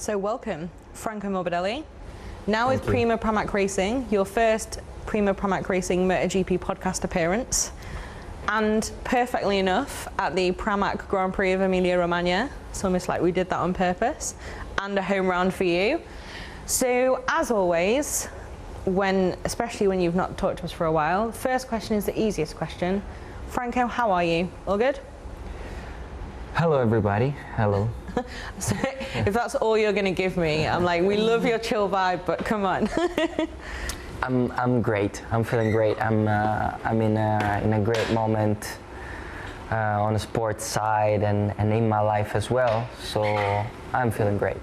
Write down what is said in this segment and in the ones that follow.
So welcome, Franco Morbidelli. Now with Thank you. Prima Pramac Racing, your first Prima Pramac Racing MotoGP podcast appearance, and perfectly enough at the Pramac Grand Prix of Emilia-Romagna. It's almost like we did that on purpose, and a home round for you. So as always, especially when you've not talked to us for a while, the first question is the easiest question. Franco, how are you? All good? Hello everybody, hello. So if that's all you're going to give me, I'm like, we love your chill vibe, but come on. I'm great. I'm feeling great. I'm in a great moment on the sports side and in my life as well. So I'm feeling great.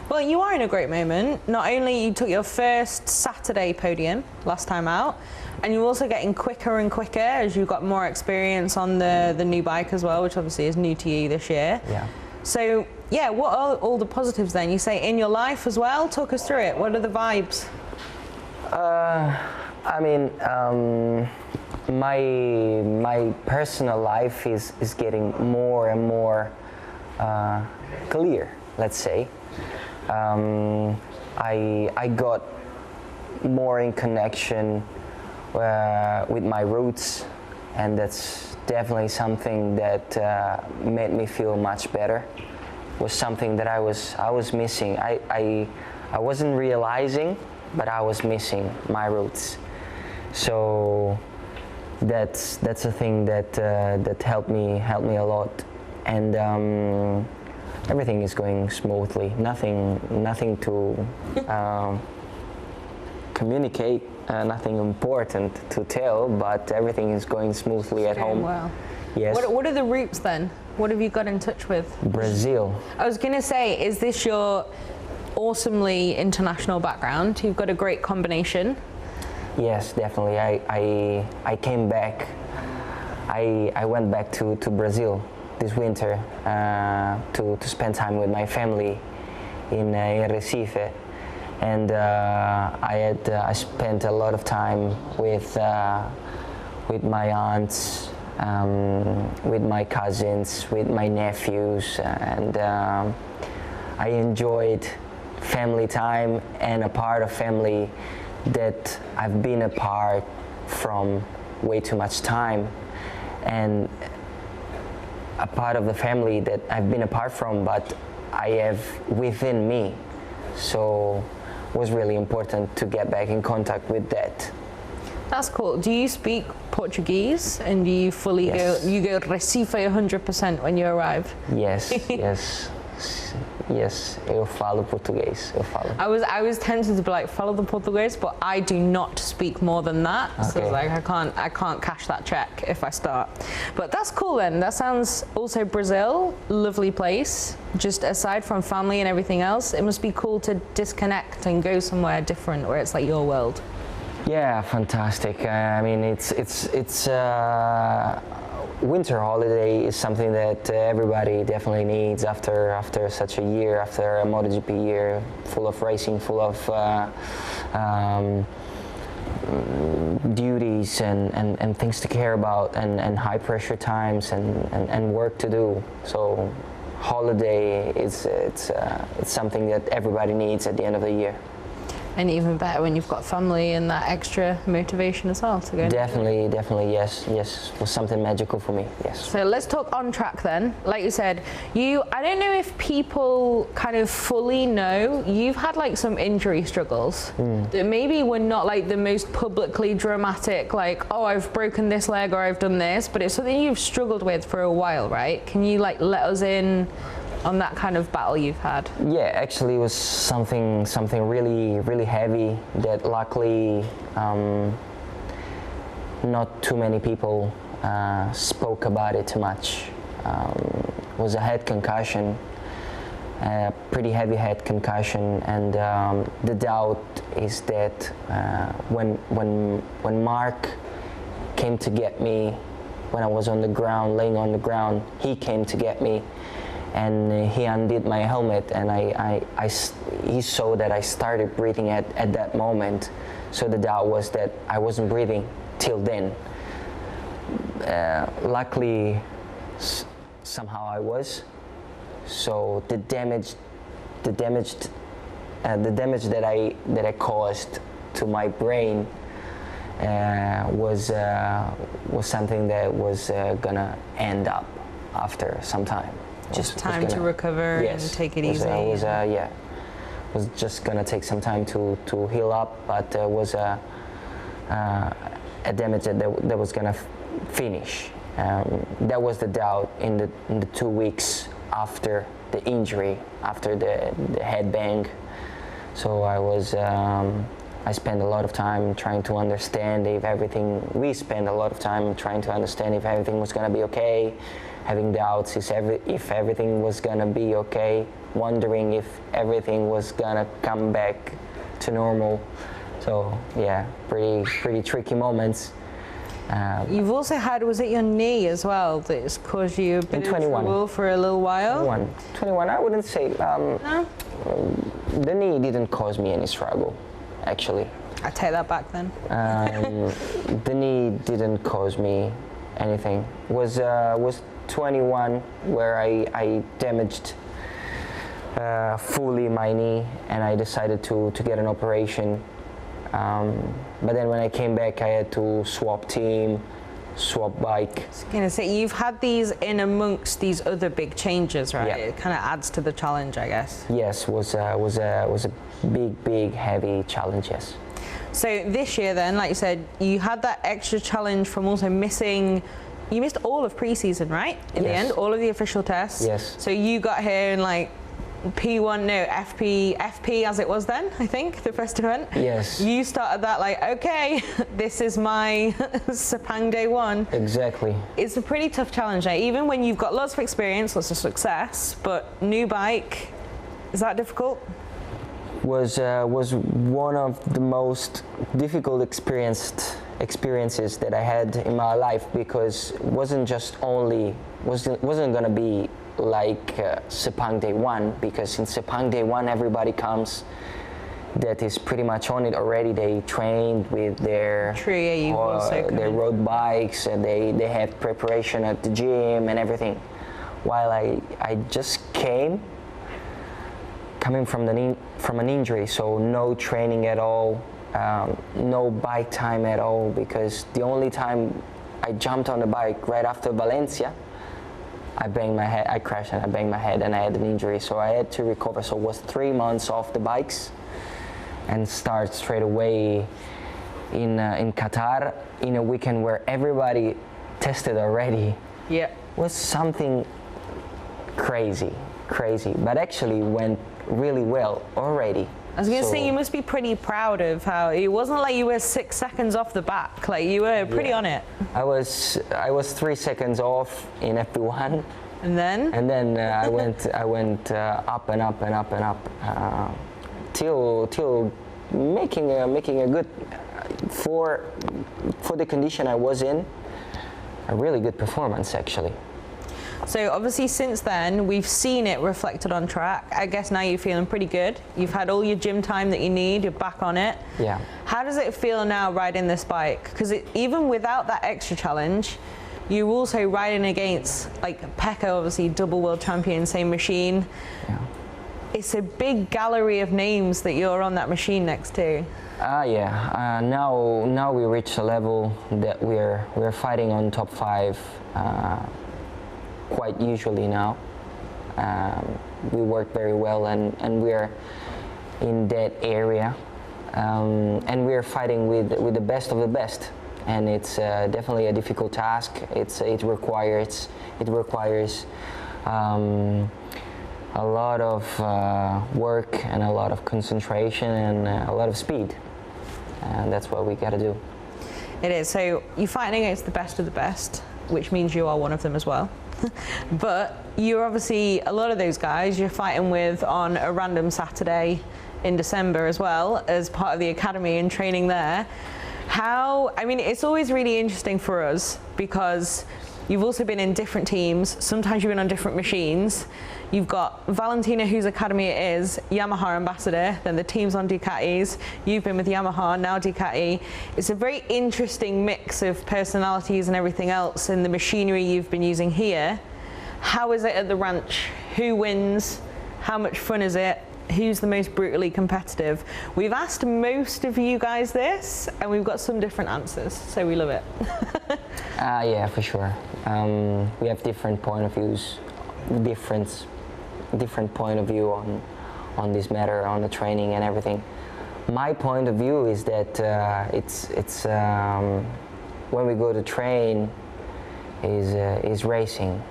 Well, you are in a great moment. Not only you took your first Saturday podium last time out, and you're also getting quicker and quicker as you got more experience on the new bike as well, which obviously is new to you this year. Yeah. So yeah, what are all the positives then? You say in your life as well. Talk us through it. What are the vibes? My personal life is getting more and more clear, let's say. I got more in connection with my roots, and that's definitely something that made me feel much better. It was something that I was missing. I wasn't realizing, but I was missing my roots. So that's a thing that helped me a lot, and everything is going smoothly. Nothing to communicate, nothing important to tell, but everything is going smoothly at home. Well. Yes. What are the roots then? What have you got in touch with? Brazil. I was going to say, is this your awesomely international background? You've got a great combination. Yes, definitely. I came back. I went back to Brazil this winter to spend time with my family in Recife, and I spent a lot of time with my aunts, with my cousins, with my nephews, and I enjoyed family time and a part of family that I've been a part from way too much time, and a part of the family that I've been apart from, but I have within me. So it was really important to get back in contact with that. That's cool. Do you speak Portuguese, and do you fully Yes. go Recife 100% when you arrive? Yes, yes, eu falo português, eu falo. I was tempted to be like, follow the Portuguese, but I do not speak more than that. So it's like I can't cash that check if I start. But that's cool then. That sounds also Brazil, lovely place. Just aside from family and everything else, it must be cool to disconnect and go somewhere different where it's like your world. Yeah, fantastic. I mean, it's winter holiday is something that everybody definitely needs after such a year, after a MotoGP year full of racing, full of duties and things to care about, and high pressure times and work to do. So holiday it's something that everybody needs at the end of the year. And even better when you've got family and that extra motivation as well to go. Definitely, yes. It was something magical for me, yes. So let's talk on track then. Like you said, I don't know if people kind of fully know, you've had like some injury struggles that maybe were not like the most publicly dramatic, like, oh, I've broken this leg or I've done this, but it's something you've struggled with for a while, right? Can you like let us in on that kind of battle you've had? Yeah, actually it was something really heavy that luckily not too many people spoke about it too much. It was a head concussion, a pretty heavy head concussion, and the doubt is that when Mark came to get me, when I was on the ground, laying on the ground, he came to get me, and he undid my helmet, and he saw that I started breathing at that moment. So the doubt was that I wasn't breathing till then. Luckily, somehow I was. So the damage the damage that I caused to my brain was something that was gonna end up after some time. Just time to recover and take it easy. Was just gonna take some time to heal up, but was a damage that was gonna finish. That was the doubt in the 2 weeks after the injury, after the head bang. So I spent a lot of time trying to understand we spent a lot of time trying to understand if everything was gonna be okay, having doubts if everything was gonna be okay, wondering if everything was gonna come back to normal. So yeah, pretty tricky moments. You've also had, was it your knee as well that's caused you a bit of trouble for a little while? 21, I wouldn't say. No? The knee didn't cause me any struggle, actually. I take that back then. The knee didn't cause me anything. Was 21 where I damaged fully my knee, and I decided to get an operation. But then when I came back, I had to swap team, swap bike. I was gonna say, you've had these in amongst these other big changes, right? Yeah. It kind of adds to the challenge, I guess. Yes, was a big heavy challenge. Yes. So this year, then, like you said, you had that extra challenge from also missing. You missed all of pre-season, right? In the end, all of the official tests. Yes. So you got here in like FP as it was then, I think, the first event. Yes. You started that like, okay, this is my Sepang day one. Exactly. It's a pretty tough challenge, eh? Even when you've got lots of experience, lots of success, but new bike, is that difficult? Was one of the most difficult experiences that I had in my life, because it wasn't gonna be like Sepang day one, because in Sepang day one everybody comes that is pretty much on it already. They trained with their road bikes, and they have preparation at the gym and everything, while I just coming from an injury, so no training at all, no bike time at all, because the only time I jumped on the bike right after Valencia, I banged my head, I crashed and I banged my head and I had an injury, so I had to recover. So it was 3 months off the bikes and start straight away in Qatar in a weekend where everybody tested already. Yeah. Was something crazy, but actually went really well already. I was going to say, you must be pretty proud of how it wasn't like you were 6 seconds off the back. Like, you were pretty on it. I was 3 seconds off in FP1, and then I went up and up and up and up till making a good for the condition I was in, a really good performance actually. So obviously since then, we've seen it reflected on track. I guess now you're feeling pretty good. You've had all your gym time that you need, you're back on it. Yeah. How does it feel now riding this bike? Because even without that extra challenge, you're also riding against, like, Pecco, obviously double world champion, same machine. Yeah. It's a big gallery of names that you're on that machine next to. Now we reach a level that we're fighting on top 5 quite usually now. We work very well and we're in that area, and we're fighting with the best of the best, and it's definitely a difficult task. It requires a lot of work and a lot of concentration and a lot of speed, and that's what we got to do. It is. So you're fighting against the best of the best, which means you are one of them as well. But you're obviously, a lot of those guys you're fighting with on a random Saturday in December as well, as part of the academy and training there. I mean, it's always really interesting for us because you've also been in different teams. Sometimes you've been on different machines. You've got Valentina, whose academy it is, Yamaha ambassador, then the team's on Ducatis. You've been with Yamaha, now Ducati. It's a very interesting mix of personalities and everything else in the machinery you've been using here. How is it at the ranch? Who wins? How much fun is it? who's the most brutally competitive? We've asked most of you guys this, and we've got some different answers, so we love it. Yeah, for sure. We have different point of views, different point of view on this matter, on the training and everything. My point of view is that it's when we go to train is racing.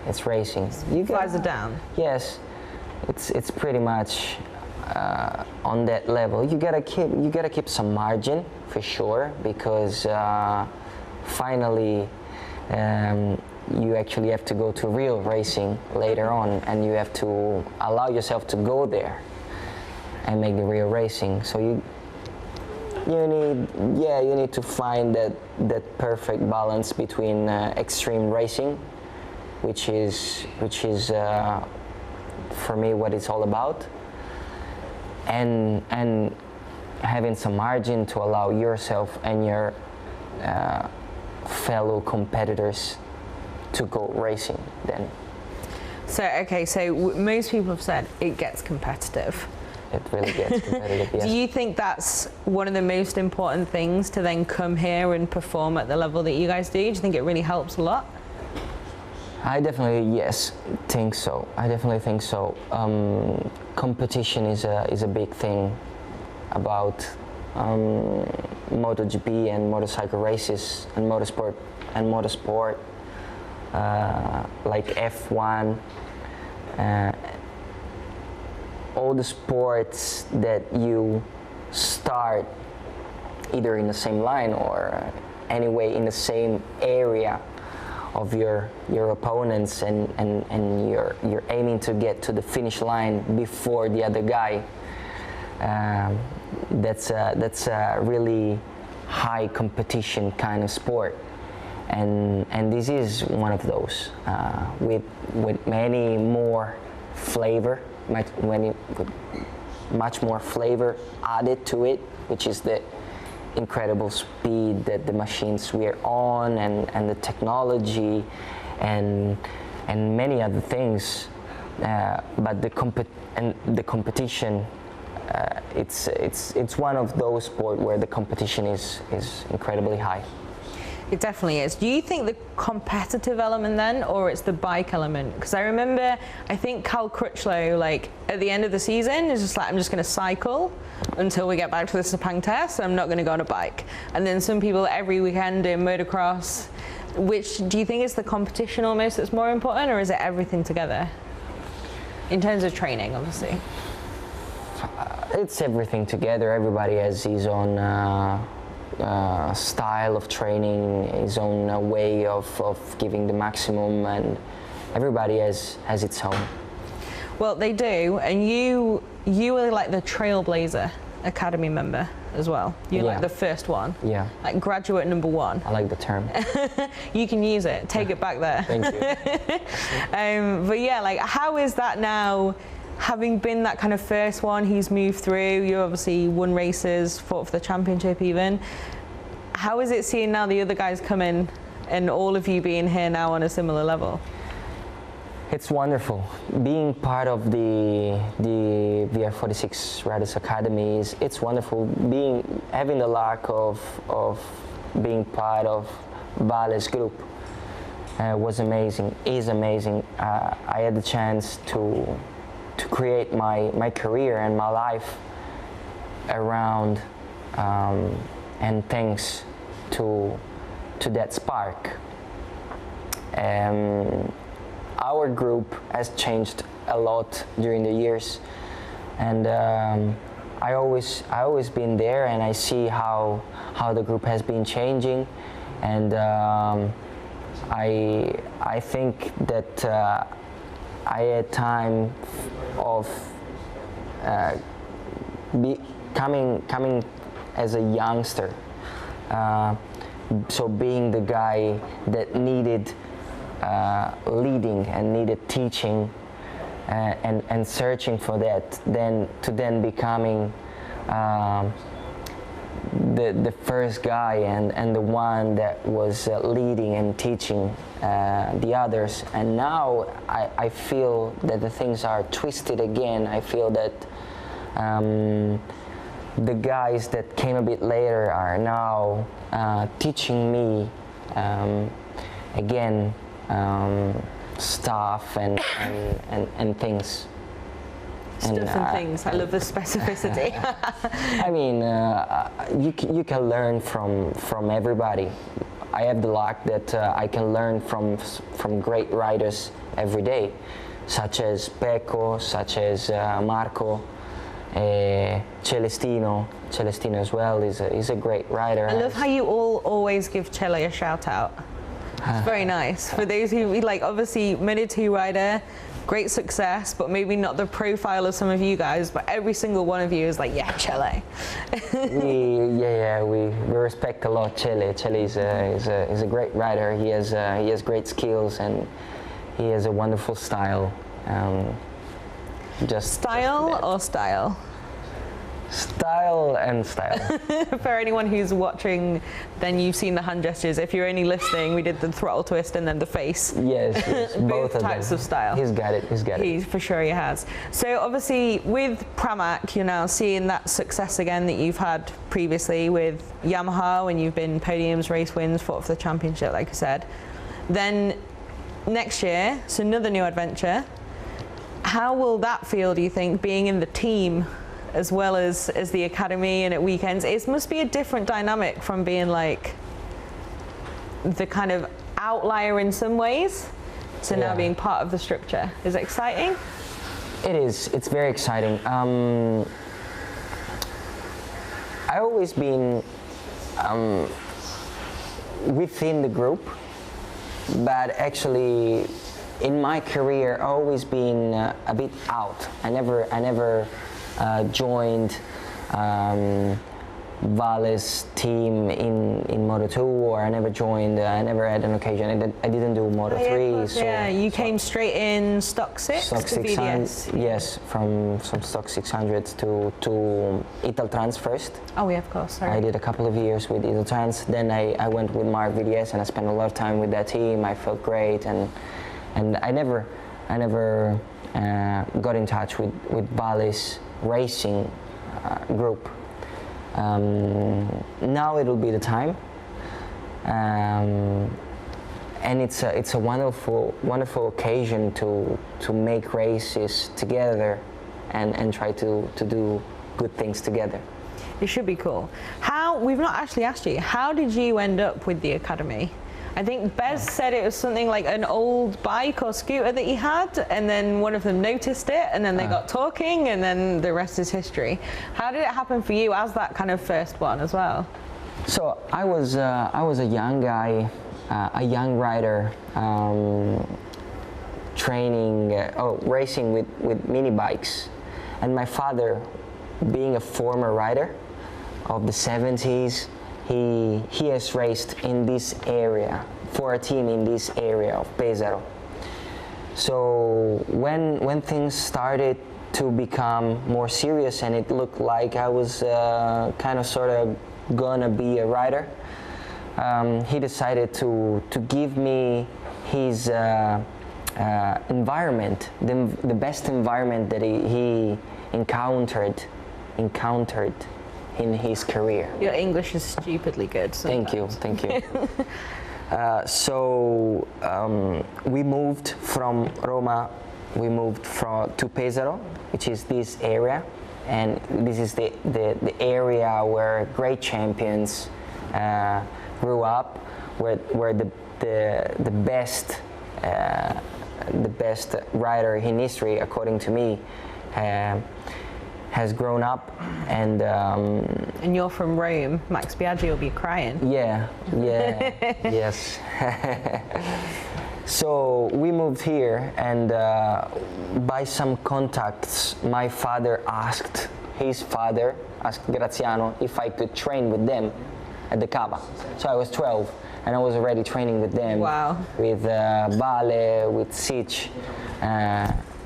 It's racing. You guys are down. Yes, it's pretty much on that level. You gotta keep some margin for sure, because finally you actually have to go to real racing later on, and you have to allow yourself to go there and make the real racing. So you need to find that perfect balance between extreme racing, which is for me what it's all about, and having some margin to allow yourself and your fellow competitors to go racing then. So most people have said it gets competitive. It really gets competitive, yes. Do you think that's one of the most important things to then come here and perform at the level that you guys do? Do you think it really helps a lot? I definitely think so. I definitely think so. Competition is a big thing about MotoGP and motorcycle races and motorsport like F1. All the sports that you start either in the same line or anyway in the same area of your opponents, and you're aiming to get to the finish line before the other guy. That's a really high competition kind of sport, and this is one of those with many more flavor. Much more flavor added to it, which is the incredible speed that the machines we're on, and the technology, and many other things. But the competition, it's one of those sports where the competition is incredibly high. It definitely is. Do you think the competitive element then, or it's the bike element? Because I remember, I think Cal Crutchlow, like at the end of the season, is just like, I'm just going to cycle until we get back to the Sepang test. I'm not going to go on a bike. And then some people every weekend do motocross. Which do you think is the competition almost that's more important, or is it everything together? In terms of training, obviously. It's everything together. Everybody has his own style of training, his own way of giving the maximum, and everybody has its own. Well, they do, and you were like the Trailblazer Academy member as well. You're like the first one. Yeah. Like graduate number one. I like the term. You can use it. Take it back there. Thank you. But yeah, like how is that now? Having been that kind of first one, he's moved through, you obviously won races, fought for the championship even. How is it seeing now the other guys come in and all of you being here now on a similar level? It's wonderful. Being part of the VR46 Riders Academy it's wonderful. Having the luck of being part of Vale's group was amazing, is amazing. I had the chance to create my career and my life around and thanks to that spark. Our group has changed a lot during the years, and I always been there, and I see how the group has been changing, and I think that I had time of coming as a youngster, so being the guy that needed leading and needed teaching and searching for that, then becoming the first guy and the one that was leading and teaching the others. And now I feel that the things are twisted again. I feel that The guys that came a bit later are now teaching me again stuff and things. Stuff and things. I love the specificity. I mean, you can learn from everybody. I have the luck that I can learn from great riders every day, such as Pecco, such as Marco, Celestino. Celestino as well is a great rider. I love how you all always give Cele a shout out. It's very nice. For those who like, obviously Moto2 rider, great success, but maybe not the profile of some of you guys, but every single one of you is like, yeah, Cele. we respect a lot Cele. Cele is a great rider. He has great skills and he has a wonderful style. Style or style? Style and style. For anyone who's watching, then you've seen the hand gestures. If you're only listening, we did the throttle twist and then the face. Yes, both types of style. He's got it. For sure he has. So obviously with Pramac, you're now seeing that success again that you've had previously with Yamaha when you've been podiums, race wins, fought for the championship, like I said. Then next year, it's another new adventure. How will that feel, do you think, being in the team as well as the academy and at weekends? It must be a different dynamic from being like the kind of outlier in some ways to now being part of the structure. Is it exciting? It is. It's very exciting. I always been within the group, but actually in my career I always been a bit out. I never joined Vale's team in Moto2, or I never joined. I never had an occasion. I didn't do Moto3. Yeah, you came straight in stock 6 stock to 600, VDS. yes, from stock 600 to Italtrans first. Oh yeah, of course. Sorry. I did a couple of years with Italtrans. Then I went with Mark VDS, and I spent a lot of time with that team. I felt great, and I never got in touch with Vale's racing group. Now it'll be the time, and it's a wonderful occasion to make races together and try to do good things together. It should be cool. We've not actually asked you, how did you end up with the academy? I think Bez said it was something like an old bike or scooter that he had, and then one of them noticed it, and then they got talking, and then the rest is history. How did it happen for you as that kind of first one as well? So I was a young guy, a young rider, racing with mini bikes, and my father, being a former rider of the 70s, he has raced in this area for a team in this area of Pesaro. So when things started to become more serious and it looked like I was kind of sort of gonna be a rider, he decided to give me his environment, the best environment that he encountered in his career. Your English is stupidly good sometimes. Thank you. So we moved from Roma, to Pesaro, which is this area, and this is the area where great champions grew up, where the best rider in history, according to me, has grown up, and you're from Rome. Max Biaggi will be crying. Yeah, yes. So we moved here, and by some contacts, my father asked Graziano if I could train with them at the Cava. So I was 12, and I was already training with them. Wow. With Vale, with Sich.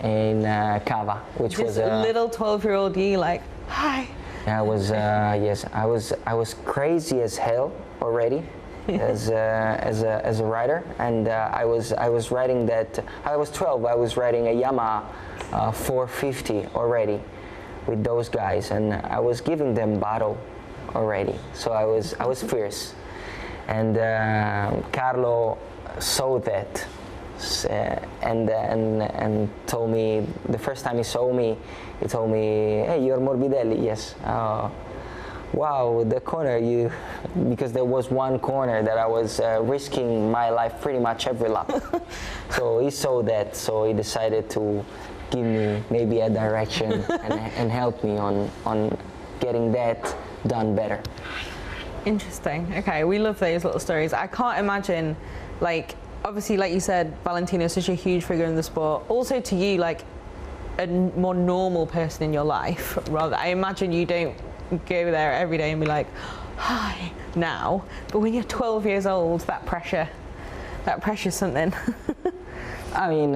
In Cava, which just was a little 12-year-old you, like, hi. I was I was crazy as hell already as a rider, and I was riding that. I was 12. I was riding a Yamaha 450 already, with those guys, and I was giving them battle already. So I was fierce, and Carlo saw that, and told me the first time he saw me, he told me, "Hey, you're Morbidelli." Yes. Wow, the corner because there was one corner that I was risking my life pretty much every lap. So he saw that, so he decided to give me maybe a direction and help me on getting that done better. Interesting. Okay, we love those little stories. I can't imagine, like, obviously, like you said, Valentino is such a huge figure in the sport. Also to you, like a more normal person in your life, rather, I imagine you don't go there every day and be like, hi, now. But when you're 12 years old, that pressure's something. I mean,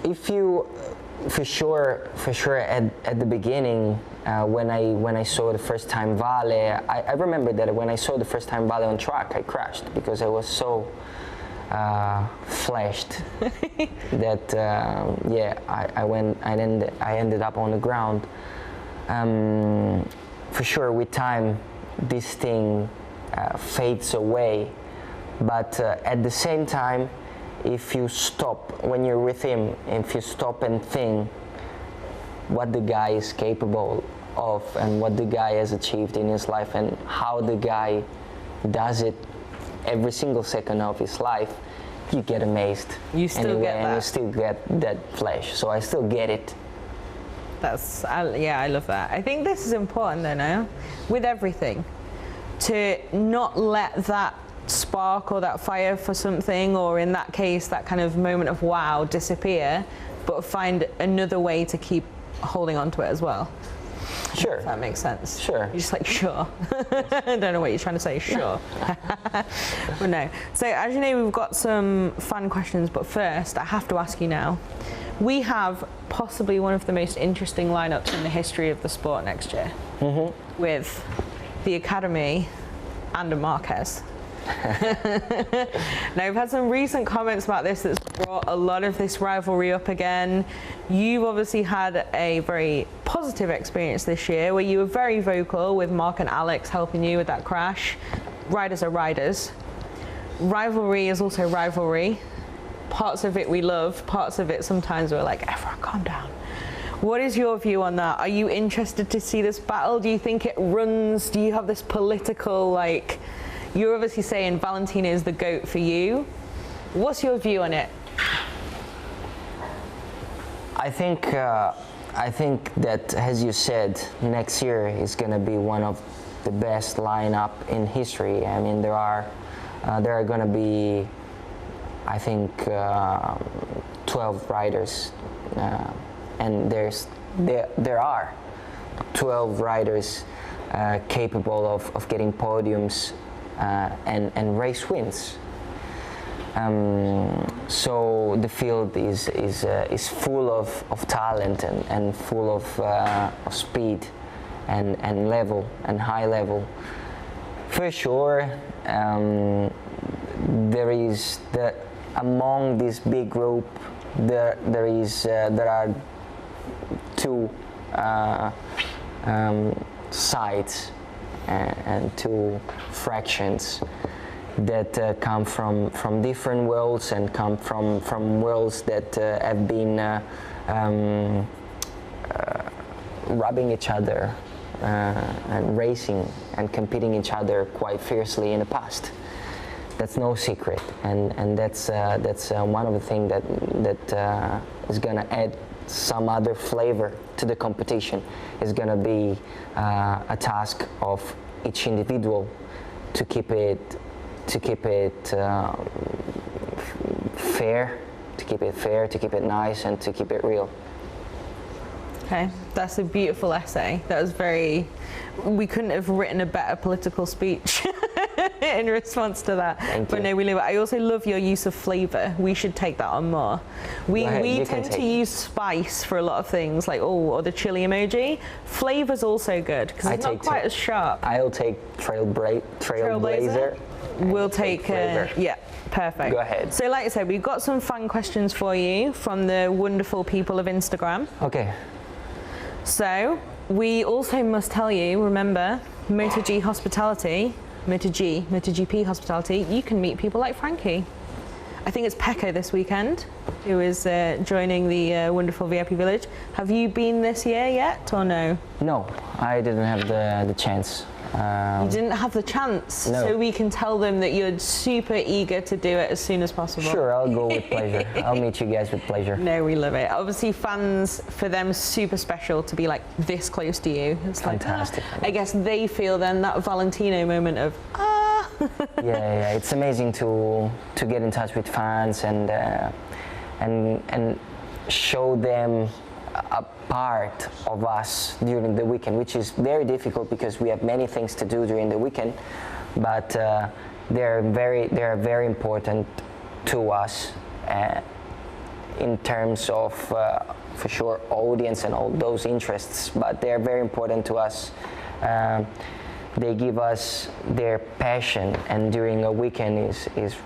if you, for sure, at the beginning, when I saw the first time Vale, I remember that when I saw the first time Vale on track, I crashed because I was so flashed that I ended up on the ground. For sure, with time, this thing fades away, but at the same time, if you stop, when you're with him, if you stop and think what the guy is capable of and what the guy has achieved in his life and how the guy does it every single second of his life, you get amazed. You still get that. And you still get that flash. So I still get it. I love that. I think this is important though now, with everything, to not let that spark or that fire for something, or in that case, that kind of moment of wow, disappear, but find another way to keep holding on to it as well. Sure. If that makes sense. Sure. You're just like, sure. I don't know what you're trying to say, sure. But no. So as you know, we've got some fun questions, but first I have to ask you now. We have possibly one of the most interesting lineups in the history of the sport next year, with the Academy and a Marquez. Now, we've had some recent comments about this that's brought a lot of this rivalry up again. You've obviously had a very positive experience this year where you were very vocal with Mark and Alex helping you with that crash. Riders are riders. Rivalry is also rivalry. Parts of it we love, parts of it sometimes we're like, everyone calm down. What is your view on that? Are you interested to see this battle? Do you think it runs? Do you have this political, like, you're obviously saying Valentino is the GOAT for you. What's your view on it? I think that, as you said, next year is going to be one of the best lineup in history. I mean, there are going to be, I think, 12 riders, and there are 12 riders capable of getting podiums and race wins. So the field is full of talent and full of speed and level and high level. For sure, there is among this big group there are two sides and two fractions that come from different worlds and come from worlds that have been rubbing each other and racing and competing each other quite fiercely in the past. That's no secret, and that's one of the things that is going to add some other flavor to the competition. Is going to be a task of each individual to keep it fair, to keep it nice, and to keep it real. Okay, that's a beautiful essay. That was we couldn't have written a better political speech in response to that. Thank but you. no, we love it. I also love your use of flavour. We should take that on more. We tend to use spice for a lot of things, like or the chili emoji. Flavour's also good because it's not quite as sharp. I'll take Trailblazer. We'll take yeah, perfect. Go ahead. So like I said, we've got some fun questions for you from the wonderful people of Instagram. Okay. So we also must tell you, remember, MotoGP hospitality, MotoGP hospitality, you can meet people like Frankie. I think it's Pecco this weekend who is joining the wonderful VIP Village. Have you been this year yet or no? No, I didn't have the chance. You didn't have the chance, no. So we can tell them that you're super eager to do it as soon as possible. Sure, I'll go with pleasure. I'll meet you guys with pleasure. No, we love it. Obviously, fans, for them, super special to be like this close to you. It's fantastic. Like, I guess they feel then that Valentino moment of, yeah, it's amazing to get in touch with fans and show them a part of us during the weekend, which is very difficult because we have many things to do during the weekend, but they're very important to us in terms of for sure audience and all those interests, but they're very important to us. They give us their passion, and during a weekend is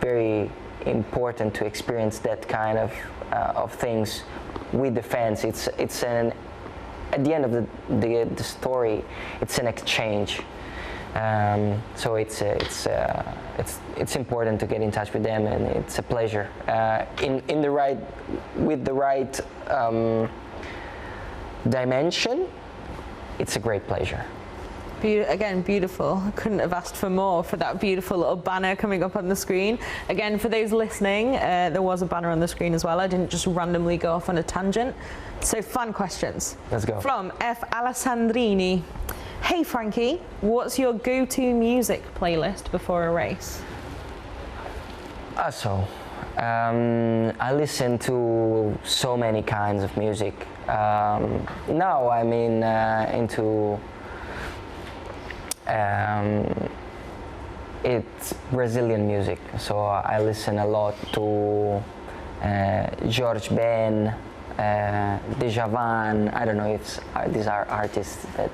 very important to experience that kind of things with the fans. It's at the end of the story, it's an exchange. So it's important to get in touch with them, and it's a pleasure. With the right dimension, it's a great pleasure. Again, beautiful. I couldn't have asked for more for that beautiful little banner coming up on the screen. Again, for those listening, there was a banner on the screen as well. I didn't just randomly go off on a tangent. So, fan questions. Let's go. From F. Alessandrini. Hey Frankie, what's your go-to music playlist before a race? I listen to so many kinds of music. Now I'm into it's Brazilian music, so I listen a lot to Jorge Ben, Djavan. I don't know if these are artists that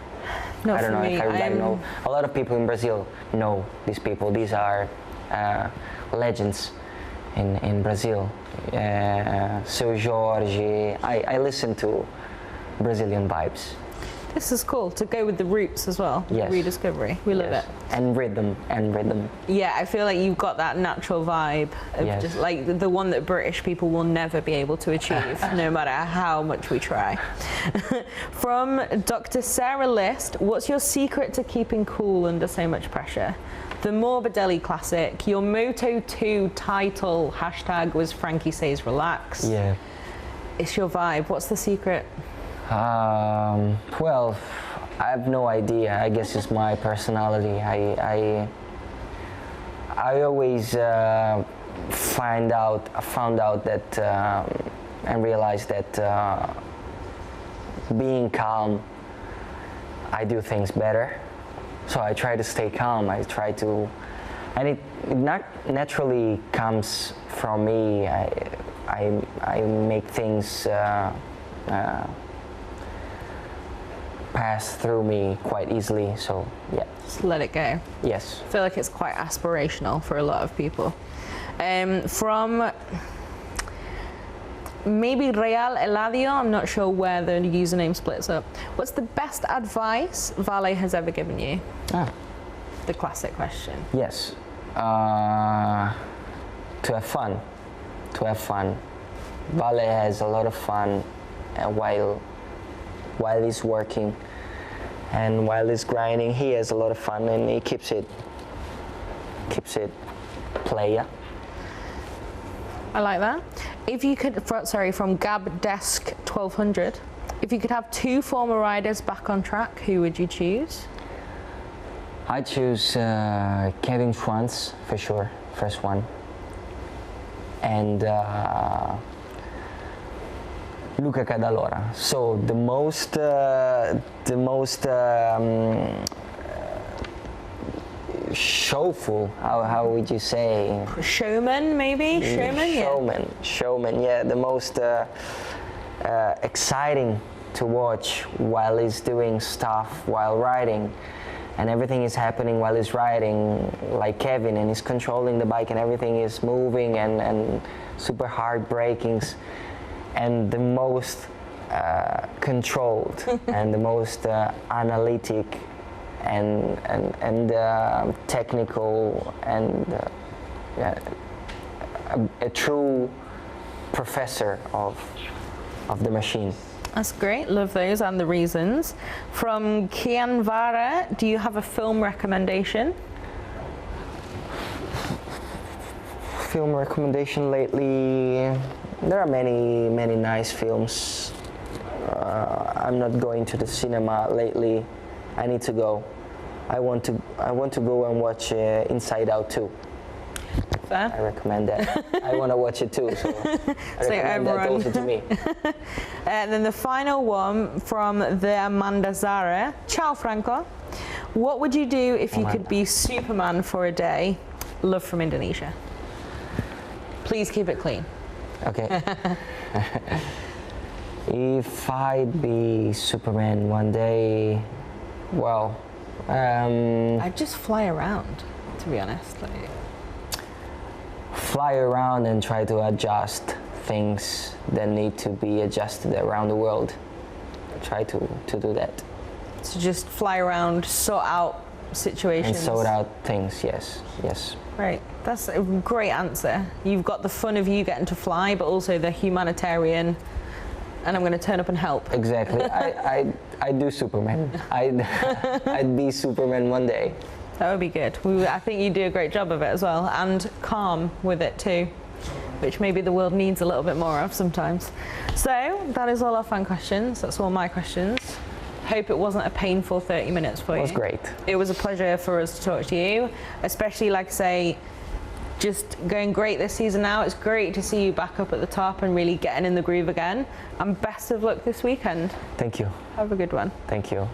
I don't know if everybody know. A lot of people in Brazil know these people. These are legends in Brazil. Seu Jorge. I listen to Brazilian vibes. This is cool to go with the roots as well. Yes. Rediscovery. We love it. And rhythm. Yeah, I feel like you've got that natural vibe of just like the one that British people will never be able to achieve, no matter how much we try. From Dr. Sarah List, what's your secret to keeping cool under so much pressure? The Morbidelli Classic, your Moto2 title hashtag was Frankie Says Relax. Yeah. It's your vibe. What's the secret? Well, I have no idea. I guess it's my personality. I always found out that and realized that being calm, I do things better. So I try to stay calm. I try to, and it not naturally comes from me. I make things pass through me quite easily, so yeah. Just let it go. Yes. I feel like it's quite aspirational for a lot of people. From maybe Real Eladio, I'm not sure where the username splits up. What's the best advice Vale has ever given you? The classic question. Yes. To have fun. Vale has a lot of fun while he's working, and while he's grinding, he has a lot of fun, and he keeps it playa. I like that. If you could, from Gab Desk 1200, if you could have two former riders back on track, who would you choose? I choose Kevin Schwantz for sure, first one, and Luca Cadalora. So the most showful. How would you say? Showman, maybe. Showman. Yeah, the most exciting to watch while he's doing stuff while riding, and everything is happening while he's riding, like Kevin, and he's controlling the bike, and everything is moving and super hard brakings. And the most controlled and the most analytic and technical and a true professor of the machine. That's great, love those and the reasons. From Kian Vara, do you have a film recommendation? Film recommendation lately, there are many nice films. I'm not going to the cinema lately. I need to go. I want to go and watch Inside Out 2. Fair. I recommend that. I want to watch it too, so I recommend that also to me. And then the final one from the Amanda Zara. Ciao Franco. What would you do if you could be Superman for a day? Love from Indonesia. Please keep it clean. Okay. If I'd be Superman one day, well, I'd just fly around, to be honest. Like, fly around and try to adjust things that need to be adjusted around the world. Try to do that. to just fly around, sort out situations. And sort out things, yes. Right, that's a great answer. You've got the fun of you getting to fly, but also the humanitarian, and I'm going to turn up and help. Exactly. I'd do Superman. I'd be Superman one day. That would be good. I think you do a great job of it as well, and calm with it too, which maybe the world needs a little bit more of sometimes. So that is all our fan questions. That's all my questions. Hope it wasn't a painful 30 minutes for you. It was great. It was a pleasure for us to talk to you, especially, like I say, just going great this season now. It's great to see you back up at the top and really getting in the groove again. And best of luck this weekend. Thank you. Have a good one. Thank you.